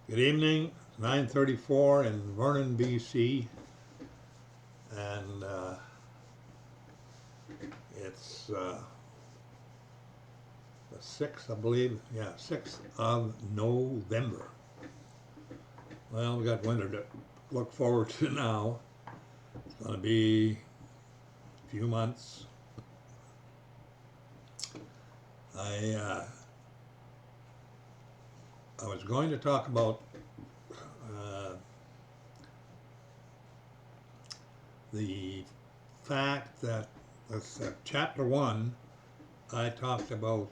Good evening. It's 9:34 in Vernon, BC, and it's the 6th, I believe. Yeah, 6th of November. Well, we got winter to look forward to now. It's going to be a few months. I was going to talk about uh, the fact that chapter 1, I talked about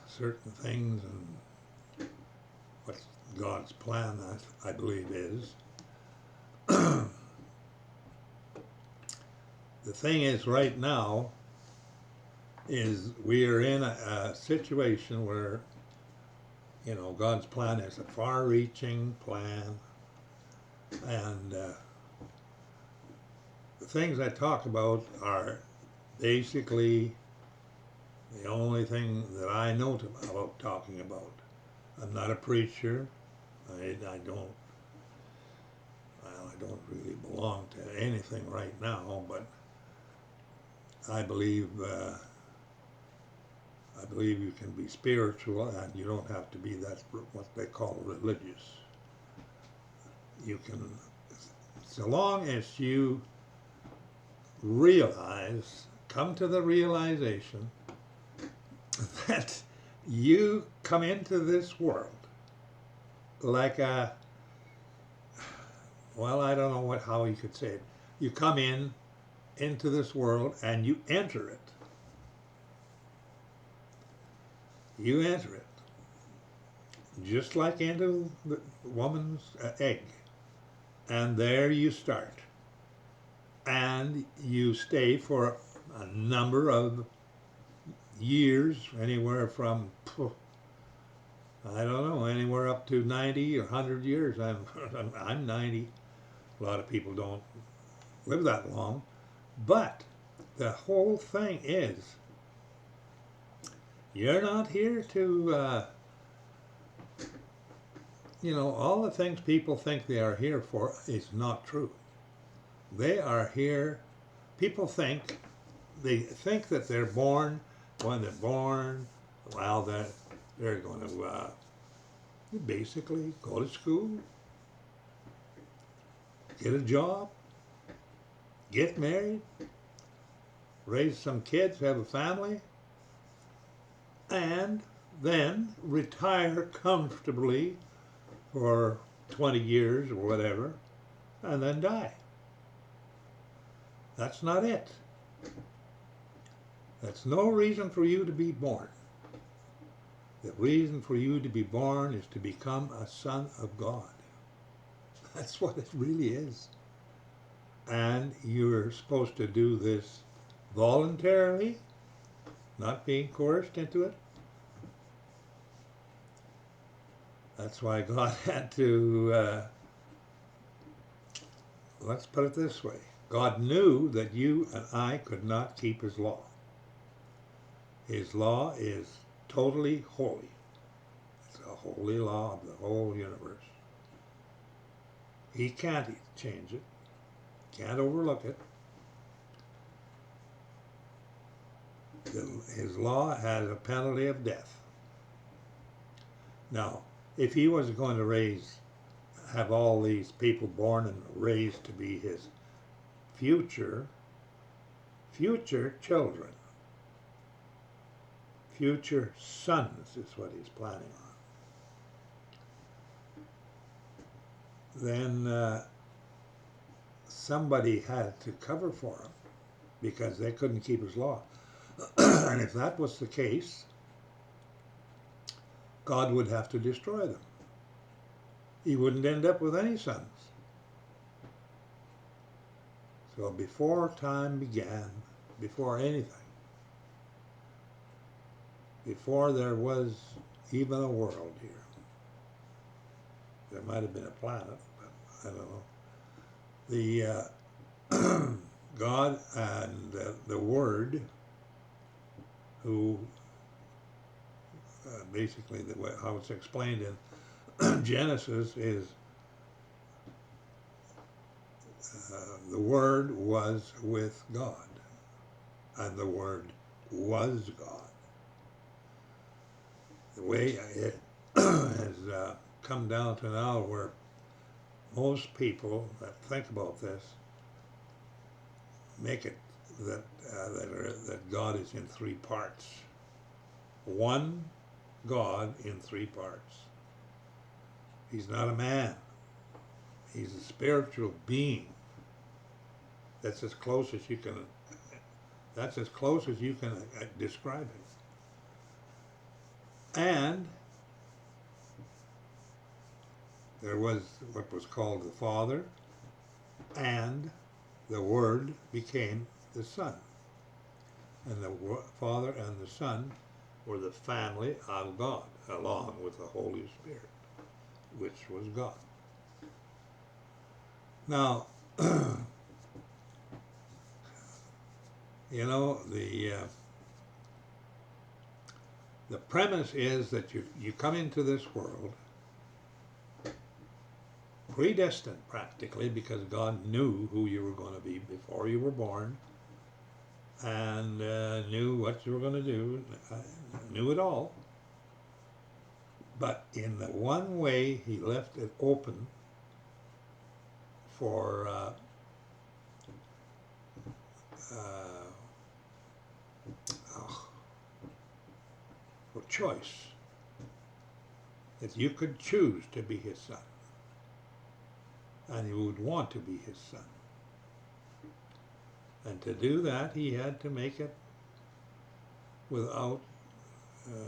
certain things and what God's plan, I believe, is. The thing is, right now, is we are in a situation where, God's plan is a far-reaching plan, and the things I talk about are basically the only thing that I know about talking about. I'm not a preacher. I don't really belong to anything right now, but I believe you can be spiritual and you don't have to be what they call religious. You can, so long as you come to the realization that you come into this world like I don't know how you could say it. You come into this world and you enter it. You enter it. Just like into the woman's egg. And there you start. And you stay for a number of years, anywhere from, I don't know, anywhere up to 90 or 100 years. I'm 90. A lot of people don't live that long. But the whole thing is, you're not here to, all the things people think they are here for is not true. They are here, they think that they're born, when they're born, well, they're going to basically go to school, get a job, get married, raise some kids, have a family, and then retire comfortably for 20 years or whatever, and then die. That's not it. That's no reason for you to be born. The reason for you to be born is to become a son of God. That's what it really is. And you're supposed to do this voluntarily, not being coerced into it. That's why God had to, let's put it this way. God knew that you and I could not keep His law. His law is totally holy. It's a holy law of the whole universe. He can't change it, can't overlook it. His law has a penalty of death. Now, if He was going to have all these people born and raised to be His future children, future sons is what He's planning on, then somebody had to cover for Him because they couldn't keep His law. And if that was the case, God would have to destroy them. He wouldn't end up with any sons. So before time began, before anything, before there was even a world here, there might have been a planet, but I don't know. The God and the Word, who basically how it's explained in Genesis is the Word was with God, and the Word was God. The way it has come down to now where most people that think about this make it that God is in three parts. One God in three parts. He's not a man. He's a spiritual being. That's as close as you can. That's as close as you can describe it. And there was what was called the Father, and the Word became the Son. And the Father and the Son were the family of God, along with the Holy Spirit, which was God. Now, you know, the premise is that you come into this world predestined practically, because God knew who you were going to be before you were born, and knew what you were going to do, knew it all. But in the one way, he left it open for choice, that you could choose to be his son, and you would want to be his son. And to do that, he had to make it without,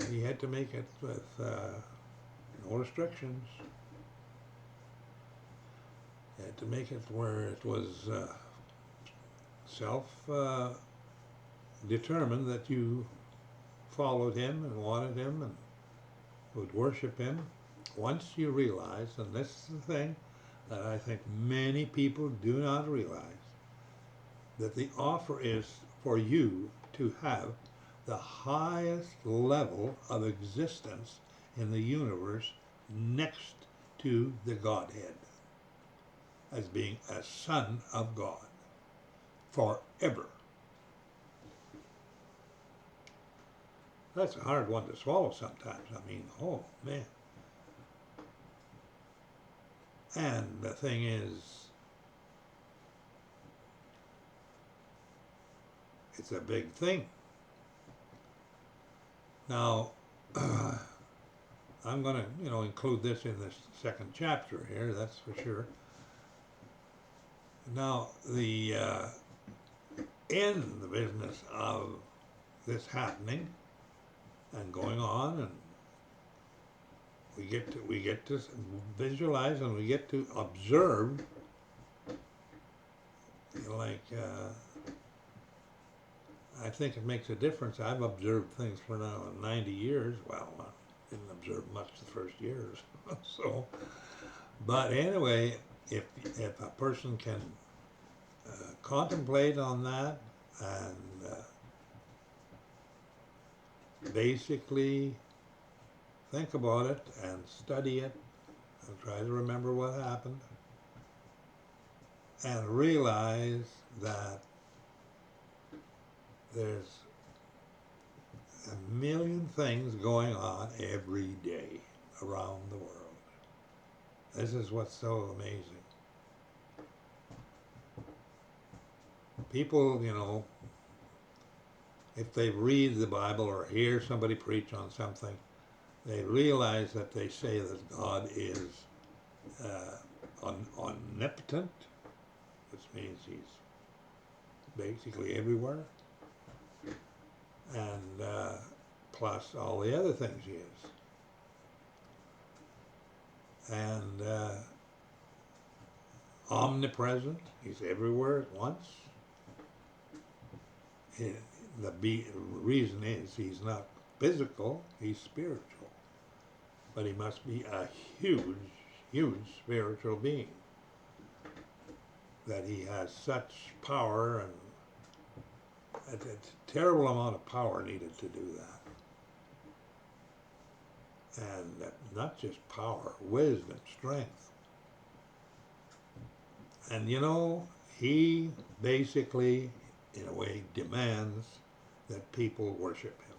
he had to make it with no restrictions. He had to make it where it was self-determined that you followed him and wanted him and would worship him. Once you realize, and this is the thing that I think many people do not realize, that the offer is for you to have the highest level of existence in the universe next to the Godhead, as being a son of God forever. That's a hard one to swallow sometimes. I mean, oh man. And the thing is, it's a big thing. Now, I'm going to, include this in this second chapter here, that's for sure. Now, in the business of this happening and going on, and we get to visualize, and we get to observe, I think it makes a difference. I've observed things for now 90 years. Well, I didn't observe much the first years. So, but anyway, if a person can contemplate on that and basically think about it and study it and try to remember what happened and realize that there's a million things going on every day around the world. This is what's so amazing. People, if they read the Bible or hear somebody preach on something, they realize that they say that God is omnipotent, which means he's basically everywhere, and plus all the other things he is. And omnipresent, he's everywhere at once. The reason is he's not physical, he's spiritual. But he must be a huge, huge spiritual being. That he has such power, and a terrible amount of power needed to do that. and not just power, wisdom, strength. And you know, he basically, in a way, demands that people worship him.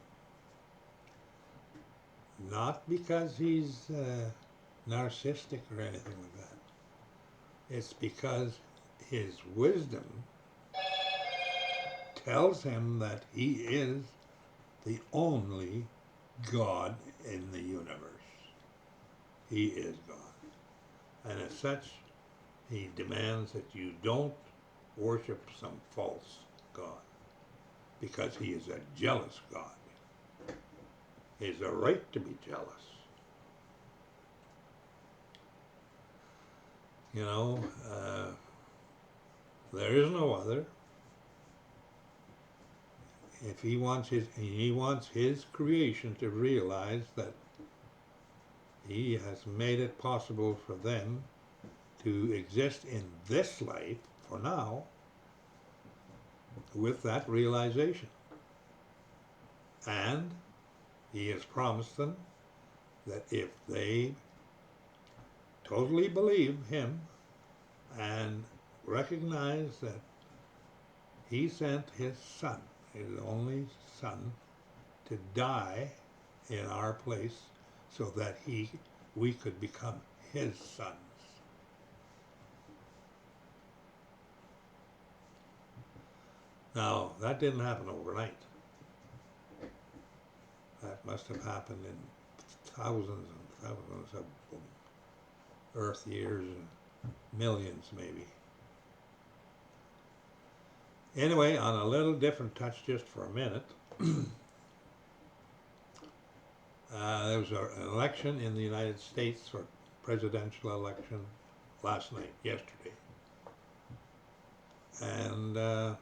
Not because he's narcissistic or anything like that. It's because his wisdom tells him that he is the only God in the universe. He is God. And as such, he demands that you don't worship some false God, because he is a jealous God. He has a right to be jealous. You know, there is no other. If he wants his creation to realize that he has made it possible for them to exist in this life for now with that realization. And he has promised them that if they totally believe him and recognize that he sent his son, his only son, to die in our place so that we could become his sons. Now, that didn't happen overnight. That must have happened in thousands and thousands of Earth years, millions maybe. Anyway, on a little different touch just for a minute, there was an election in the United States, or presidential election, last night, yesterday. And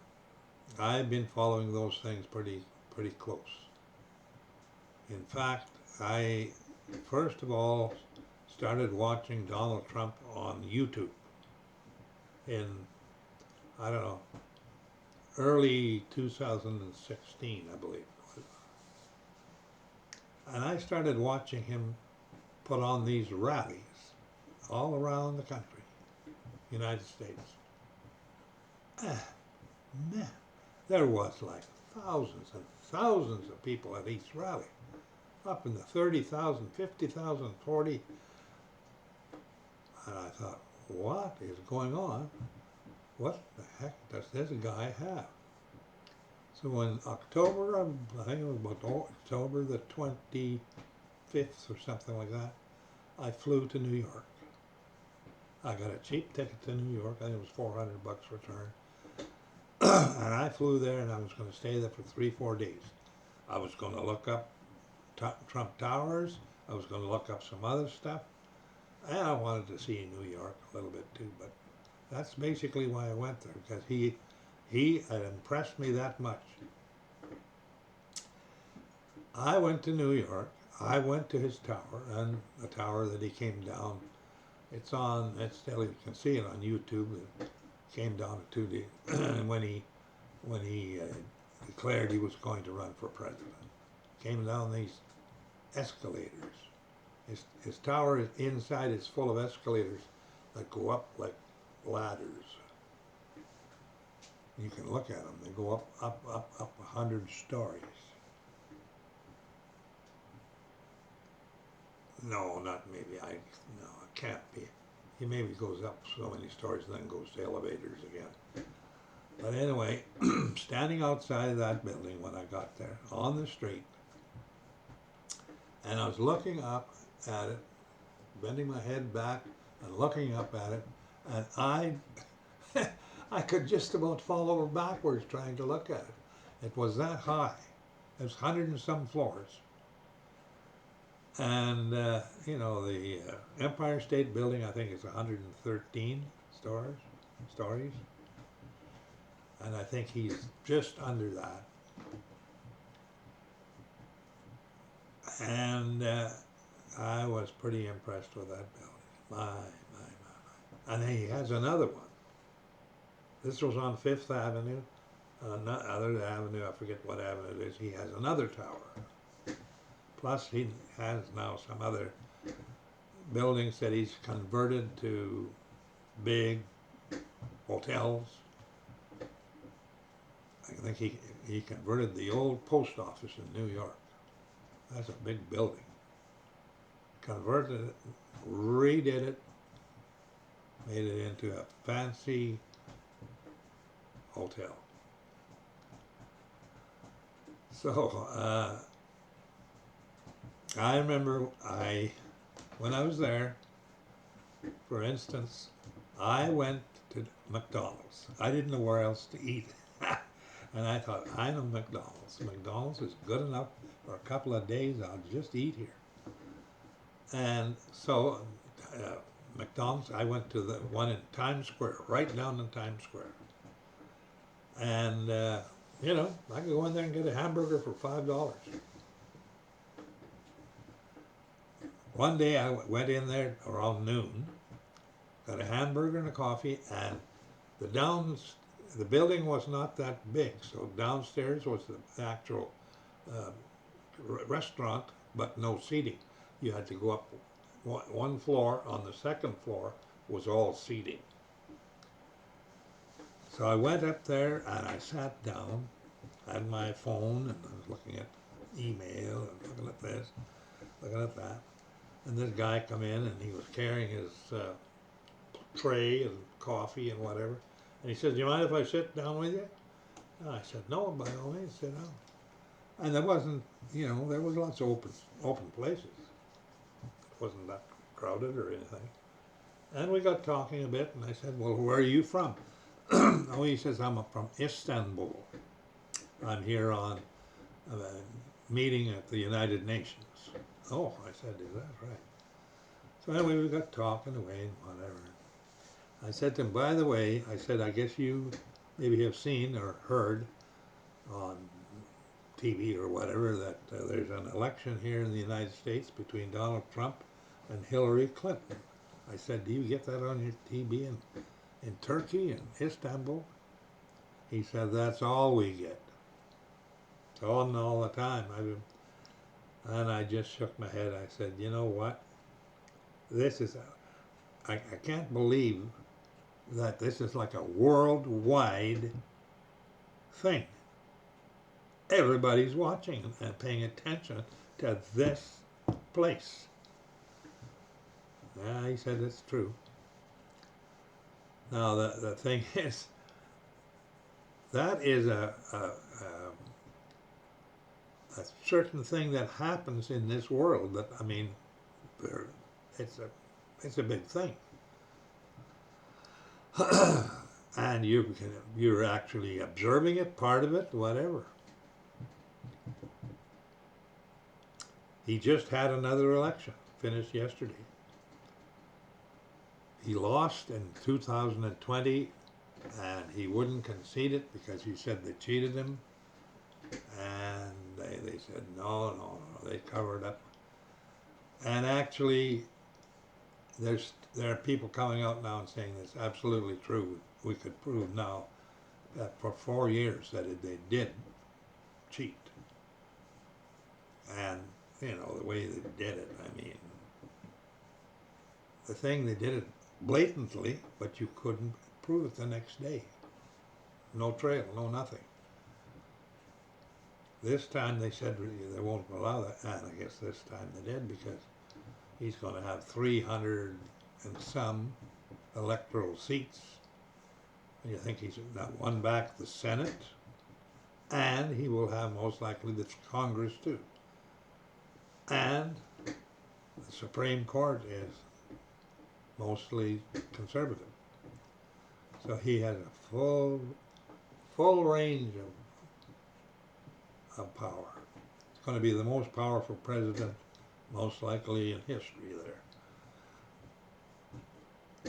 I've been following those things pretty close. In fact, I first of all started watching Donald Trump on YouTube in, I don't know, early 2016, I believe. And I started watching him put on these rallies all around the country, United States. Man, there was like thousands and thousands of people at each rally, up in the 30,000, 50,000, 40. And I thought, what is going on? What the heck does this guy have? So in October, I think it was about October the 25th or something like that, I flew to New York. I got a cheap ticket to New York. I think it was 400 bucks return. And I flew there, and I was going to stay there for 3-4 days. I was going to look up Trump Towers. I was going to look up some other stuff. And I wanted to see New York a little bit too, but that's basically why I went there, because he had impressed me that much. I went to New York. I went to his tower, and the tower that he came down. It's still, you can see it on YouTube. It came down at 2D, and when he declared he was going to run for president, came down these escalators. His tower inside is full of escalators that go up like ladders. You can look at them. They go up 100 stories. No, not maybe. No, it can't be. He maybe goes up so many stories and then goes to elevators again. But anyway, standing outside of that building when I got there, on the street, and I was looking up at it, bending my head back and looking up at it, and I could just about fall over backwards trying to look at it. It was that high. It was 100 and some floors. And, you know, the Empire State Building, I think, is 113 stories. And I think he's just under that. And I was pretty impressed with that building. My. And he has another one. This was on 5th Avenue. Other avenue, I forget what avenue it is. He has another tower Plus he has now some other buildings that he's converted to big hotels. I think he converted the old post office in New York. That's a big building. Converted it, redid it, made it into a fancy hotel. So I remember when I was there, for instance, I went to McDonald's. I didn't know where else to eat. And I thought, I know McDonald's. McDonald's is good enough for a couple of days. I'll just eat here. And so McDonald's, I went to the one in Times Square, right down in Times Square. And, you know, I could go in there and get a hamburger for $5. One day I went in there around noon, got a hamburger and a coffee, and the building was not that big, so downstairs was the actual restaurant, but no seating. You had to go up one floor. On the second floor was all seating. So I went up there and I sat down, had my phone, and I was looking at email and looking at this, looking at that. And this guy come in and he was carrying his tray and coffee and whatever. And he said, "Do you mind if I sit down with you?" And I said, "No, by all means, sit down." And there wasn't, you know, there was lots of open places. It wasn't that crowded or anything. And we got talking a bit, and I said, "Well, where are you from?" Oh, he says, "I'm from Istanbul. I'm here on a meeting at the United Nations." Oh, I said, "Is that right?" So anyway, we got talking away and whatever. I said to him, "By the way," I said, "I guess you maybe have seen or heard on TV or whatever that there's an election here in the United States between Donald Trump and Hillary Clinton." I said, "Do you get that on your TV in Turkey and Istanbul?" He said, "That's all we get. It's on all the time." And I just shook my head. I said, "You know what? This is, I can't believe that this is like a worldwide thing. Everybody's watching and paying attention to this place." Yeah, he said it's true. Now the thing is, that is a certain thing that happens in this world that, I mean, it's a big thing. And you're actually observing it, part of it, whatever. He just had another election, finished yesterday. He lost in 2020, and he wouldn't concede it because he said they cheated him. And they said, no, they covered up. And actually, there are people coming out now and saying it's absolutely true. We could prove now that for 4 years that they did cheat. And, you know, the way they did it, I mean, the thing, they did it blatantly, but you couldn't prove it the next day. No trail, no nothing. This time they said they won't allow that, and I guess this time they did, because he's going to have 300 and some electoral seats. And you think he's not won back the Senate, and he will have most likely the Congress too. And the Supreme Court is mostly conservative. So he has a full range of power. It's going to be the most powerful president most likely in history there.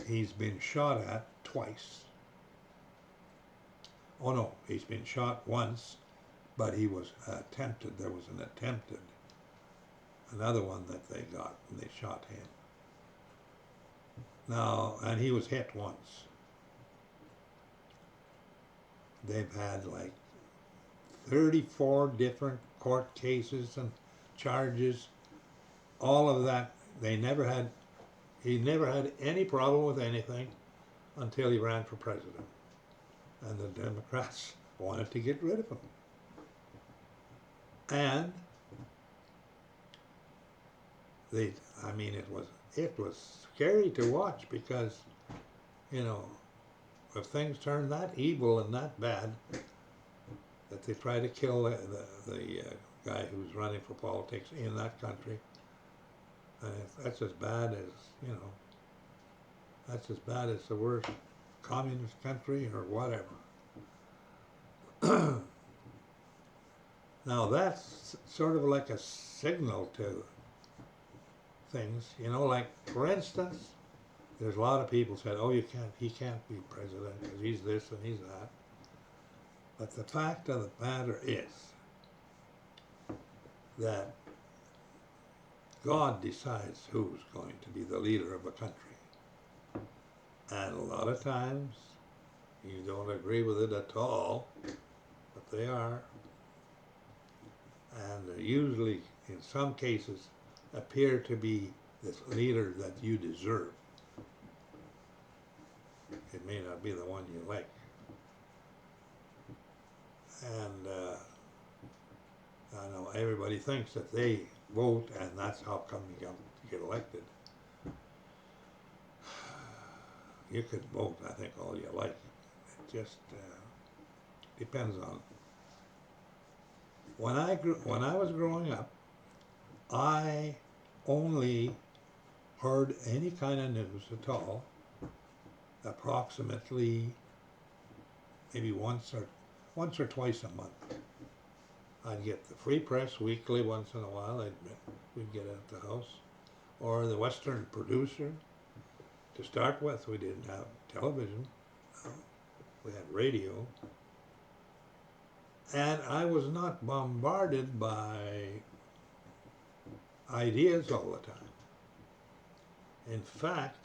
He's been shot at twice. Oh no, he's been shot once, but he was attempted, there was an attempted, another one that they got, and they shot him. Now, and he was hit once. They've had like 34 different court cases and charges, all of that. They never had, he never had any problem with anything until he ran for president. And the Democrats wanted to get rid of him. And they, I mean, it was scary to watch because, you know, if things turn that evil and that bad, that they try to kill the guy who's running for politics in that country, that's as bad as, you know, that's as bad as the worst communist country or whatever. Now that's sort of like a signal to things, you know, like for instance, there's a lot of people said, oh, he can't be president because he's this and he's that. But the fact of the matter is that God decides who's going to be the leader of a country. And a lot of times, you don't agree with it at all, but they are. And they usually, in some cases, appear to be this leader that you deserve. It may not be the one you like. And I know everybody thinks that they vote and that's how come you get elected. You could vote, I think, all you like. It just depends on. When I was growing up, I only heard any kind of news at all approximately maybe once or twice a month. I'd get the Free Press Weekly once in a while. We'd get it at the house, or the Western Producer. To start with, we didn't have television. We had radio. And I was not bombarded by ideas all the time. In fact,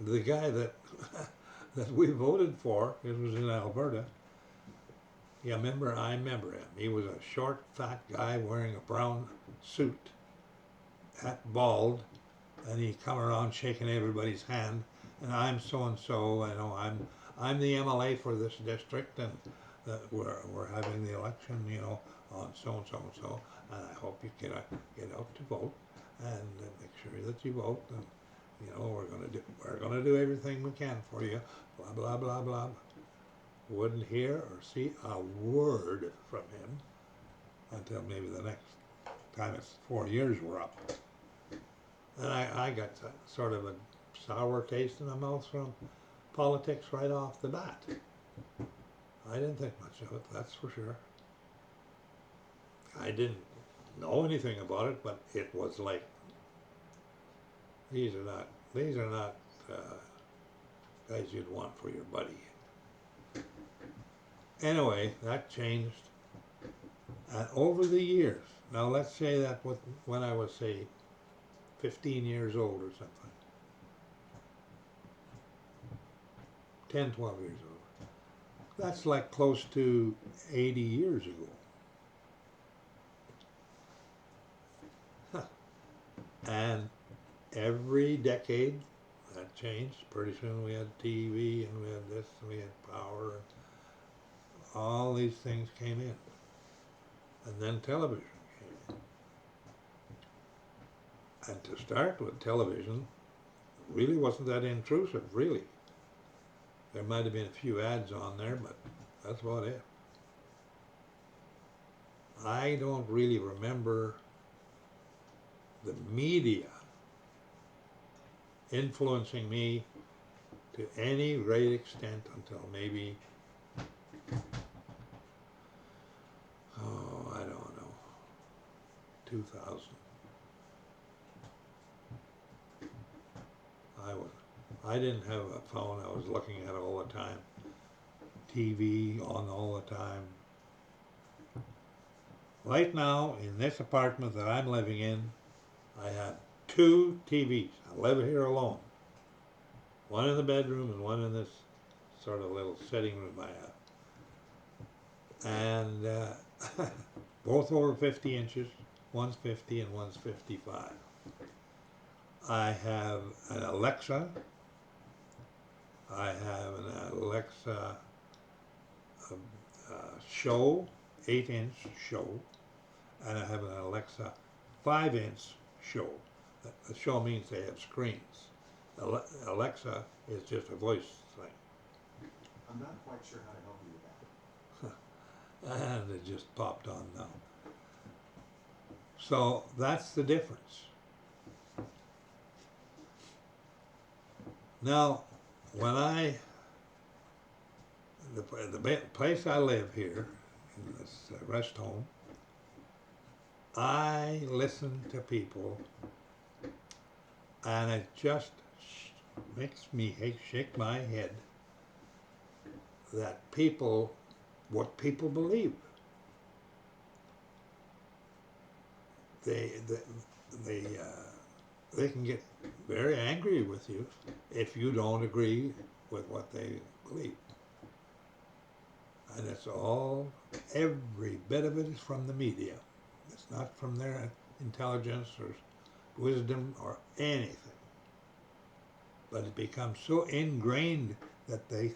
the guy that that we voted for, it was in Alberta. I remember him. He was a short, fat guy wearing a brown suit, hat bald, and he'd come around shaking everybody's hand. And I'm so and so. I know I'm the MLA for this district, and we're having the election, you know, on so and so and so. And I hope you get out to vote and make sure that you vote. And you know, we're gonna do everything we can for you. Blah blah blah blah. Wouldn't hear or see a word from him until maybe the next time it's 4 years were up. And I got sort of a sour taste in my mouth from politics right off the bat. I didn't think much of it, that's for sure. I didn't know anything about it, but it was like, these are not guys you'd want for your buddy. Anyway, that changed. And over the years, now let's say that when I was, say, 15 years old or something, 10, 12 years old, that's like close to 80 years ago. Huh. And every decade that changed. Pretty soon we had TV and we had this and we had power. And all these things came in. And then television came in. And to start with, television really wasn't that intrusive, really. There might have been a few ads on there, but that's about it. I don't really remember the media influencing me to any great extent until maybe, I don't know, 2000. I didn't have a phone I was looking at all the time. TV on all the time. Right now, in this apartment that I'm living in, I have 2 TVs. I live here alone. One in the bedroom and one in this sort of little sitting room I have. And both over 50 inches. One's 50 and one's 55. I have an Alexa. I have an Alexa show, 8-inch show, and I have an Alexa 5-inch show. The show means they have screens. Alexa is just a voice thing. I'm not quite sure how to help you with that. And it just popped on now. So that's the difference. Now, when the place I live here, in this rest home, I listen to people, and it just makes me shake my head that what people believe. They can get very angry with you if you don't agree with what they believe. And it's all, every bit of it is from the media. It's not from their intelligence or wisdom or anything. But it becomes so ingrained that they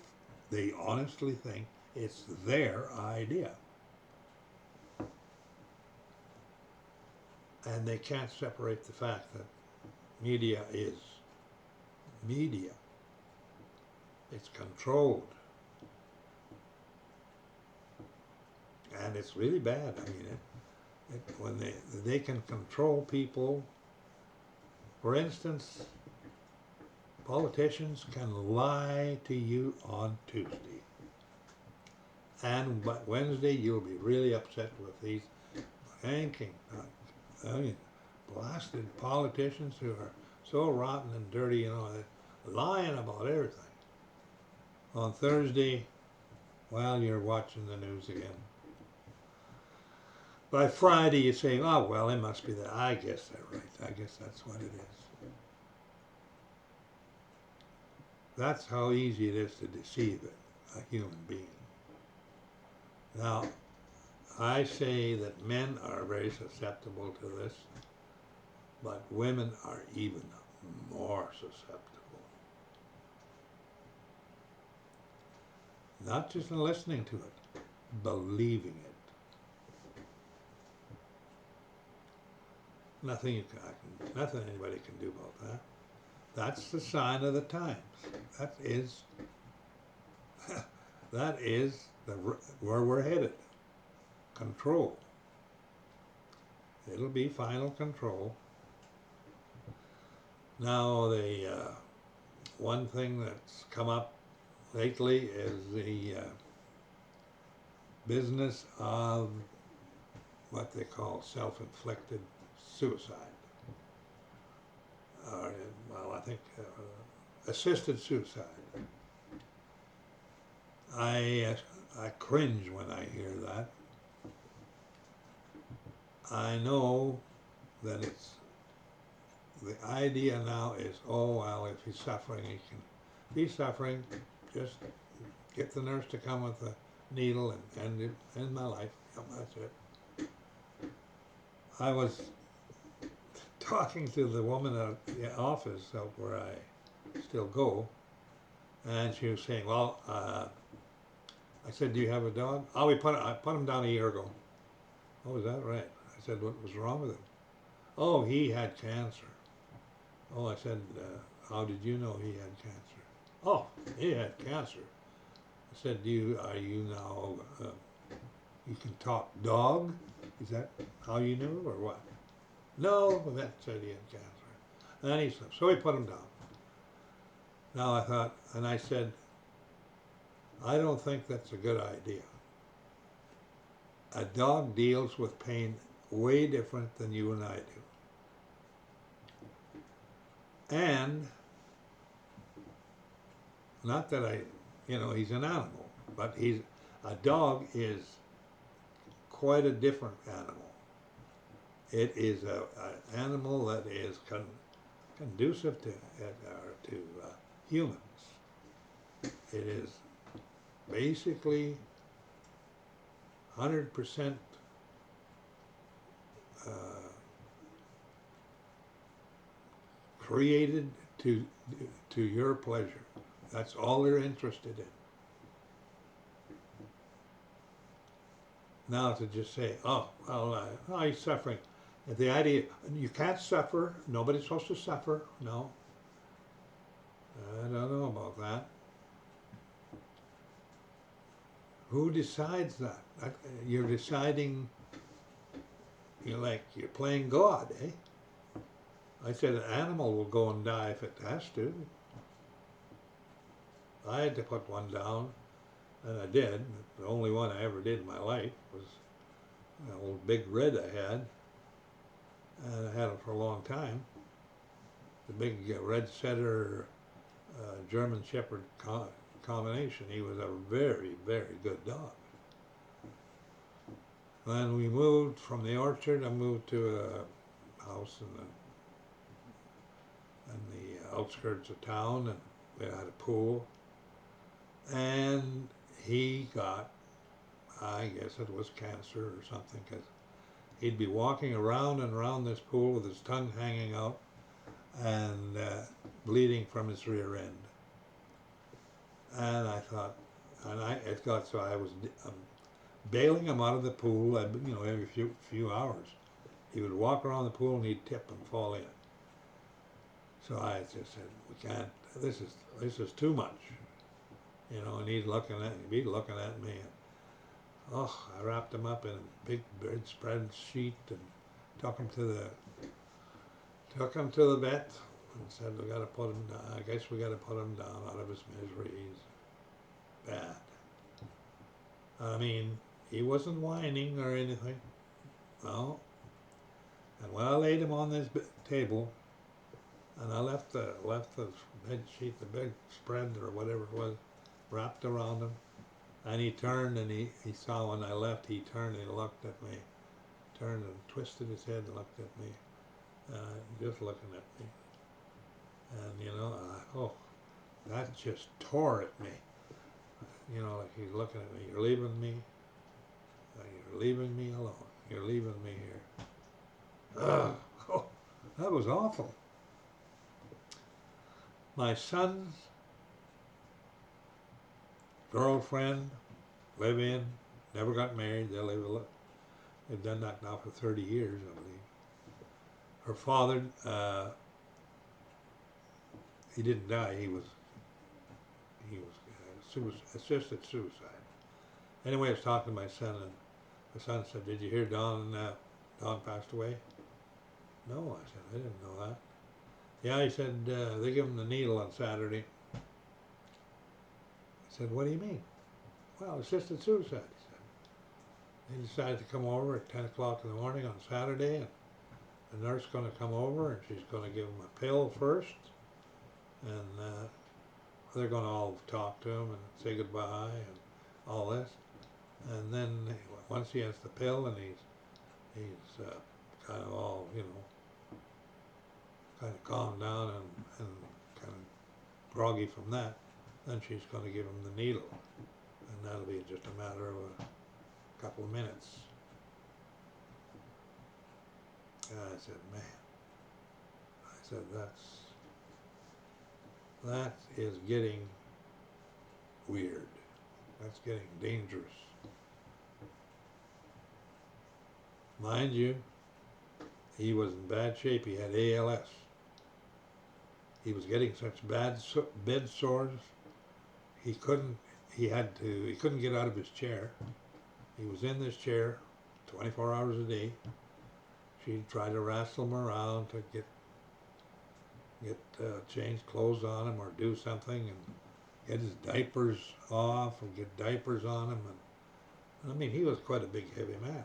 honestly think it's their idea. And they can't separate the fact that media is media. It's controlled. And it's really bad. I mean, when they can control people. For instance, politicians can lie to you on Tuesday. And by Wednesday, you'll be really upset with these banking, blasted politicians who are so rotten and dirty, they're lying about everything. On Thursday, well, you're watching the news again. By Friday, you say, oh, well, it must be that. I guess they're right. I guess that's what it is. That's how easy it is to deceive a human being. Now, I say that men are very susceptible to this, but women are even more susceptible. Not just in listening to it, believing it. Nothing anybody can do about that. That's the sign of the times. That is where we're headed. Control. It'll be final control. Now, the one thing that's come up lately is the business of what they call self-inflicted suicide. Well, I think assisted suicide. I cringe when I hear that. I know that the idea now is, oh, well, if he's suffering, he can be suffering. Just get the nurse to come with a needle and end my life. That's it. I was talking to the woman at the office where I still go, and she was saying, well, I said, do you have a dog? Oh, I put him down a year ago. Oh, is that right? I said, what was wrong with him? Oh, he had cancer. Oh, I said, how did you know he had cancer? Oh, he had cancer. I said, are you now, you can talk dog? Is that how you knew, or what? No, the vet said he had cancer. And he said, so we put him down. Now I thought, and I said, I don't think that's a good idea. A dog deals with pain way different than you and I do. And not that he's an animal, but a dog is quite a different animal. It is an animal that is conducive to humans. It is basically 100% created to your pleasure. That's all they're interested in. Now to just say, oh, well, oh, he's suffering. The idea, you can't suffer, nobody's supposed to suffer, no. I don't know about that. Who decides that? You're deciding, you're playing God, eh? I said an animal will go and die if it has to. I had to put one down, and I did. The only one I ever did in my life was an old big red I had, and I had it for a long time. The big red setter German Shepherd combination. He was a very, very good dog. Then we moved from the orchard. I moved to a house in the outskirts of town, and we had a pool. And he got, I guess it was cancer or something, because he'd be walking around and around this pool with his tongue hanging out and bleeding from his rear end. And I thought, it got so I was bailing him out of the pool, every few hours. He would walk around the pool and he'd tip and fall in. So I just said, we can't, this is too much. And he'd be looking at me. And, I wrapped him up in a big bedspread sheet and took him to the vet and said, we got to put him down. I guess we got to put him down out of his misery. He's bad. I mean, he wasn't whining or anything. No. And when I laid him on this table, and I left the bed sheet, the bed spread or whatever it was, wrapped around him, and he turned and he saw when I left, he turned and he looked at me, turned and twisted his head and looked at me, just looking at me. And that just tore at me. Like he's looking at me, you're leaving me alone, you're leaving me here. That was awful. My son's girlfriend, live in, never got married. They've done that now for 30 years, I believe. Her father, he didn't die. He was assisted suicide. Anyway, I was talking to my son, and my son said, "Did you hear Don passed away?" No, I said, I didn't know that. Yeah, he said, they gave him the needle on Saturday. I said, what do you mean? Well, assisted suicide, he said. They decided to come over at 10 o'clock in the morning on Saturday, and the nurse is going to come over, and she's going to give him a pill first, and they're going to all talk to him and say goodbye and all this. And then once he has the pill and he's kind of all, kind of calmed down and kind of groggy from that, then she's going to give him the needle. And that'll be just a matter of a couple of minutes. And I said, man, that is getting weird. That's getting dangerous. Mind you, he was in bad shape. He had ALS. He was getting such bad bed sores. He couldn't get out of his chair. He was in this chair 24 hours a day. She'd try to wrestle him around to get change clothes on him or do something, and get his diapers off and get diapers on him. And I mean, he was quite a big, heavy man.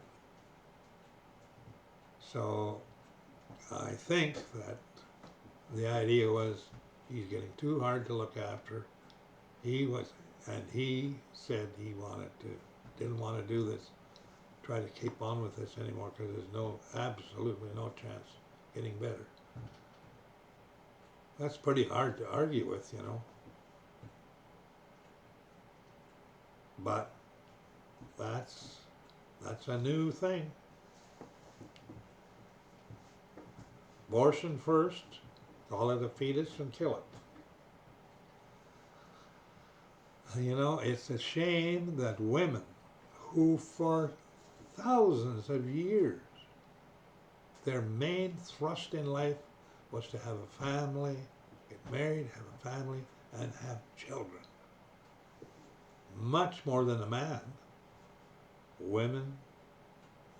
So I think that the idea was he's getting too hard to look after. He said he didn't want to do this, try to keep on with this anymore, because there's absolutely no chance getting better. That's pretty hard to argue with, But that's a new thing. Abortion first, call it a fetus and kill it. You know, it's a shame that women who for thousands of years, their main thrust in life was to have a family, get married, have a family, and have children. Much more than a man, women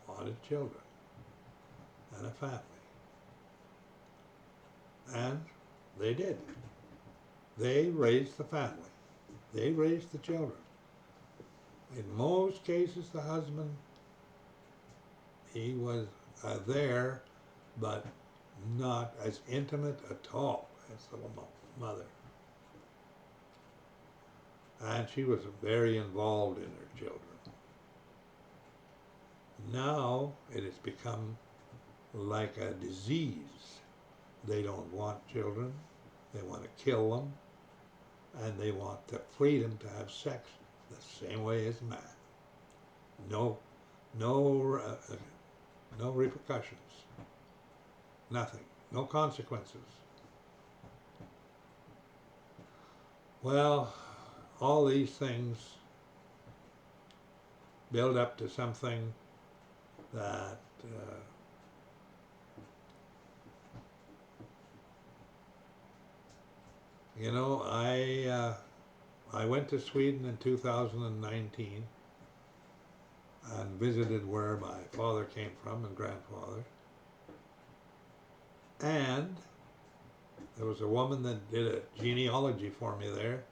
wanted children and a family. And they did. They raised the family. They raised the children. In most cases, the husband, he was there, but not as intimate at all as the mother. And she was very involved in her children. Now it has become like a disease. They don't want children. They want to kill them. And they want the freedom to have sex the same way as man. No repercussions. Nothing. No consequences. Well, all these things build up to something that you know, I went to Sweden in 2019 and visited where my father came from and grandfather. And there was a woman that did a genealogy for me there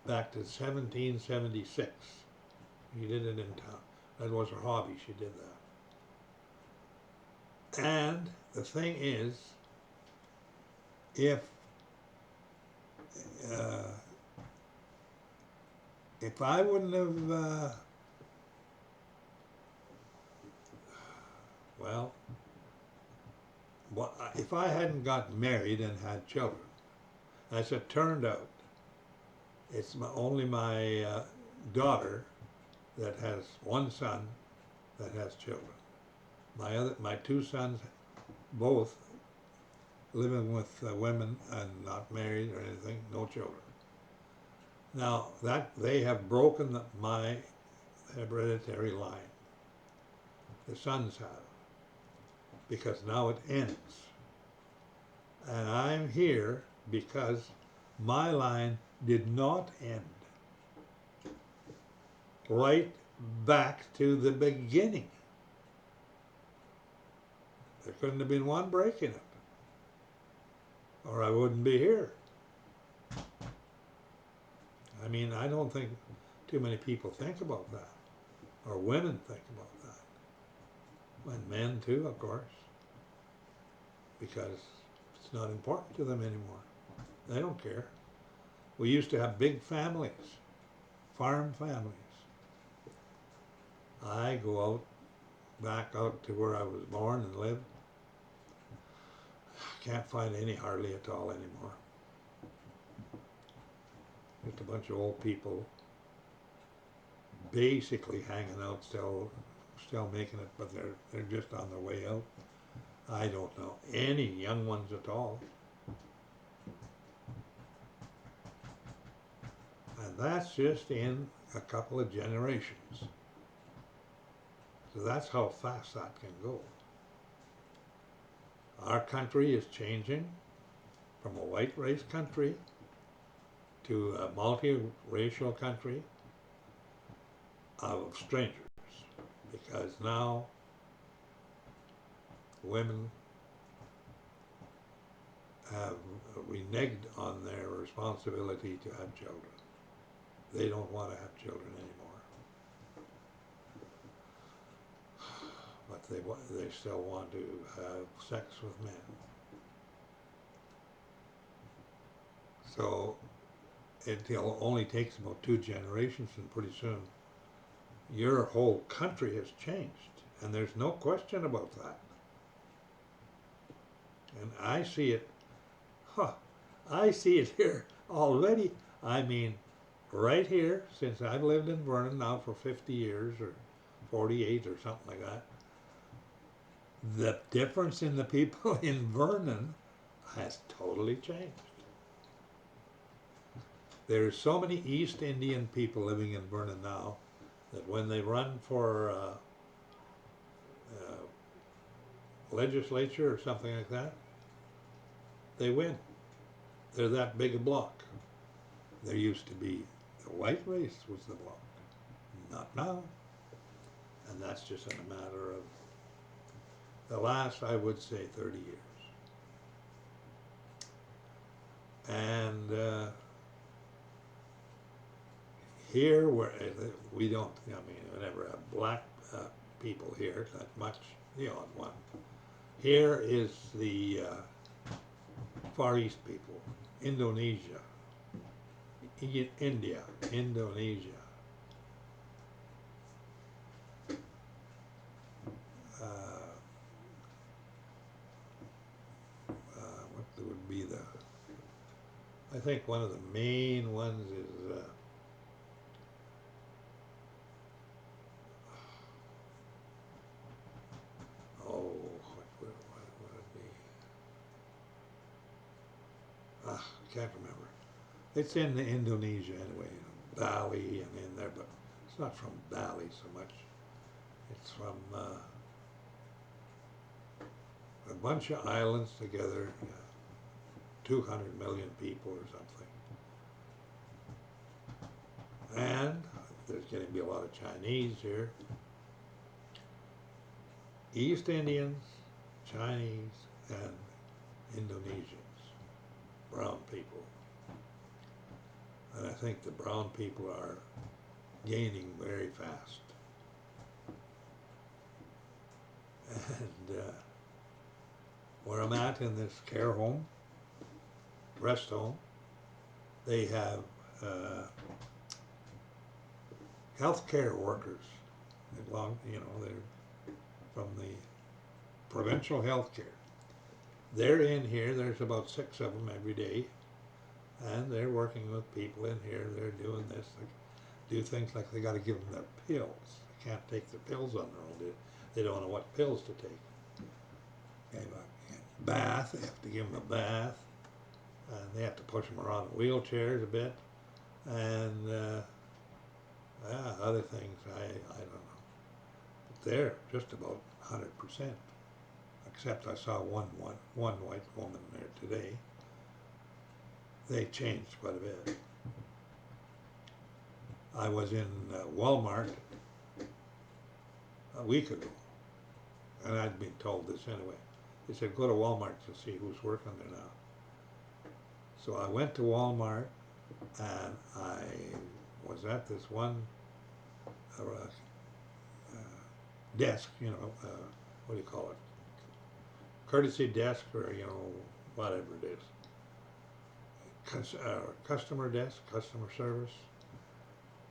back to 1776. She did it in town. That was her hobby. She did that. And the thing is, if I wouldn't have, well, if I hadn't got married and had children, as it turned out, it's only my daughter that has one son that has children. My two sons, both living with women and not married or anything, no children. Now that they have broken my hereditary line, the sons have, because now it ends. And I'm here because my line did not end. Right back to the beginning. There couldn't have been one break in it, or I wouldn't be here. I mean, I don't think too many people think about that, or women think about that. And men too, of course, because it's not important to them anymore. They don't care. We used to have big families, farm families. I go out, back out to where I was born and lived. Can't find any hardly at all anymore. Just a bunch of old people basically hanging out, still making it, but they're just on their way out. I don't know any young ones at all. And that's just in a couple of generations. So that's how fast that can go. Our country is changing from a white race country to a multiracial country of strangers, because now women have reneged on their responsibility to have children. They don't want to have children anymore. But they still want to have sex with men. So it only takes about 2 generations, and pretty soon your whole country has changed, and there's no question about that. And I see it, I see it here already. I mean, right here, since I've lived in Vernon now for 50 years, or 48 or something like that, The difference in the people in Vernon has totally changed. There's so many East Indian people living in Vernon now that when they run for legislature or something like that, they win. They're that big a block. There used to be the white race was the block. Not now. And that's just in a matter of the last, I would say, 30 years. And here, where we don't, I mean, we never have black people here that much, the odd one. Here is the Far East people, Indonesia, India, Indonesia. What would be the, I think one of the main ones is what would it be? I can't remember. It's in Indonesia anyway, Bali and in there, but it's not from Bali so much. It's from a bunch of islands together, 200 million people or something. And there's going to be a lot of Chinese here. East Indians, Chinese, and Indonesians, brown people. And I think the brown people are gaining very fast. And where I'm at in this care home, rest home, they have healthcare workers. They belong, you know, they're from the provincial healthcare. They're in here. There's about 6 of them every day, and they're working with people in here. They're doing this. They do things like they got to give them their pills. They can't take the pills on their own. They don't know what pills to take. Okay, bath. They have to give them a bath, and they have to push them around in wheelchairs a bit, and other things. I don't know. But they're just about 100%. Except I saw one white woman there today. They changed quite a bit. I was in Walmart a week ago, and I'd been told this anyway. They said, go to Walmart to see who's working there now. So I went to Walmart, and I was at this one desk, you know, what do you call it? Courtesy desk, or, you know, whatever it is. Customer desk, customer service.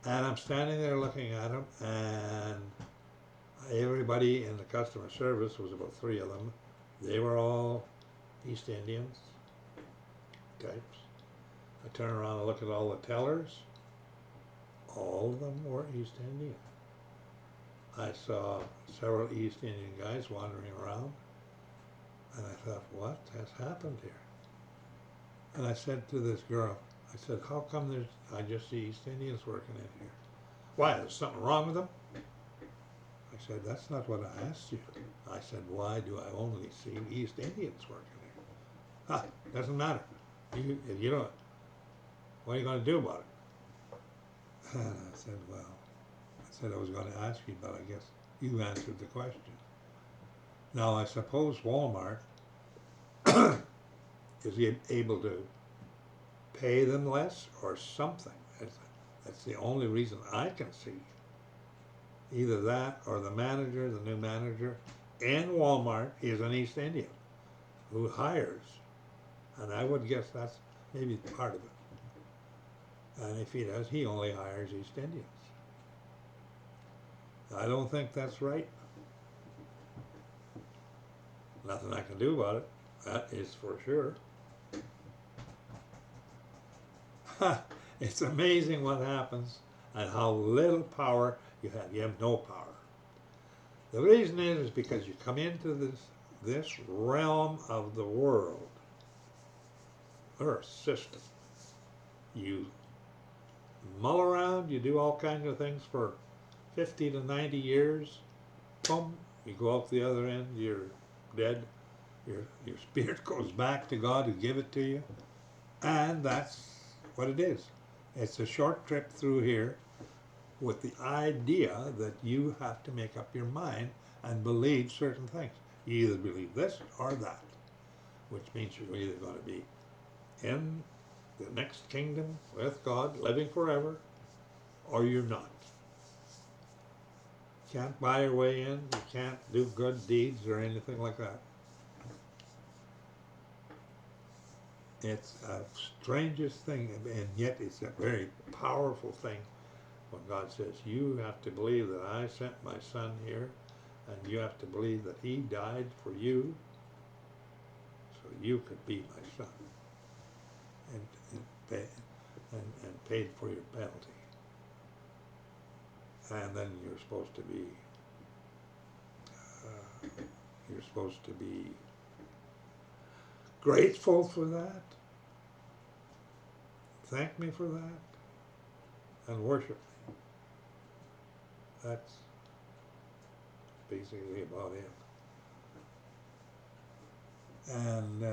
And I'm standing there looking at them, and everybody in the customer service, was about 3 of them, they were all East Indians types. I turn around and look at all the tellers. All of them were East Indian. I saw several East Indian guys wandering around, and I thought, what has happened here? And I said to this girl, I said, how come I just see East Indians working in here? Why, there's something wrong with them? I said, that's not what I asked you. I said, why do I only see East Indians working here? Doesn't matter. If you don't, what are you going to do about it? And I said, well, I was going to ask you, but I guess you answered the question. Now, I suppose Walmart is able to pay them less or something. That's the only reason I can see. Either that or the manager, the new manager in Walmart is an East Indian who hires. And I would guess that's maybe part of it. And if he does, he only hires East Indians. I don't think that's right. Nothing I can do about it. That is for sure. It's amazing what happens and how little power you have. You have no power. The reason is because you come into this realm of the world, Earth system. You mull around, you do all kinds of things for 50 to 90 years, boom, you go out the other end, you're dead, your spirit goes back to God who gave it to you, and that's what it is. It's a short trip through here with the idea that you have to make up your mind and believe certain things. You either believe this or that, which means you're either going to be in the next kingdom with God, living forever, or you're not. You can't buy your way in, you can't do good deeds or anything like that. It's a strangest thing, and yet it's a very powerful thing when God says, you have to believe that I sent my son here, and you have to believe that he died for you, so you could be my son, and paid for your penalty. And then you're supposed to be grateful for that, thank me for that, and worship me. That's basically about it. And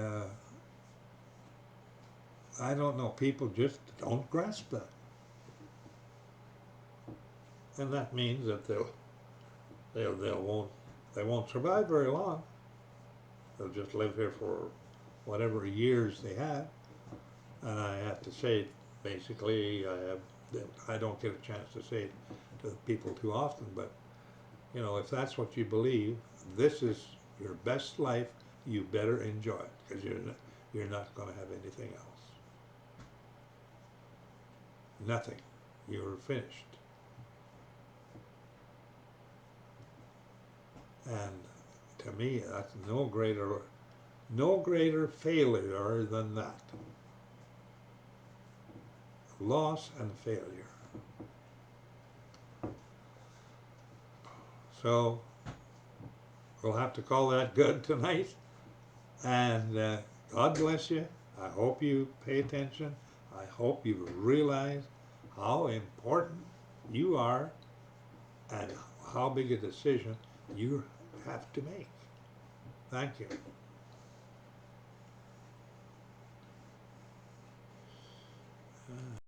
I don't know, people just don't grasp that. And that means that they won't survive very long. They'll just live here for whatever years they have. And I have to say, basically, I don't get a chance to say it to people too often, but you know, if that's what you believe, this is your best life, you better enjoy it, because you're not going to have anything else. Nothing. You're finished. And to me, that's no greater failure than that. Loss and failure. So we'll have to call that good tonight. And God bless you. I hope you pay attention. I hope you realize how important you are and how big a decision you have to make. Thank you.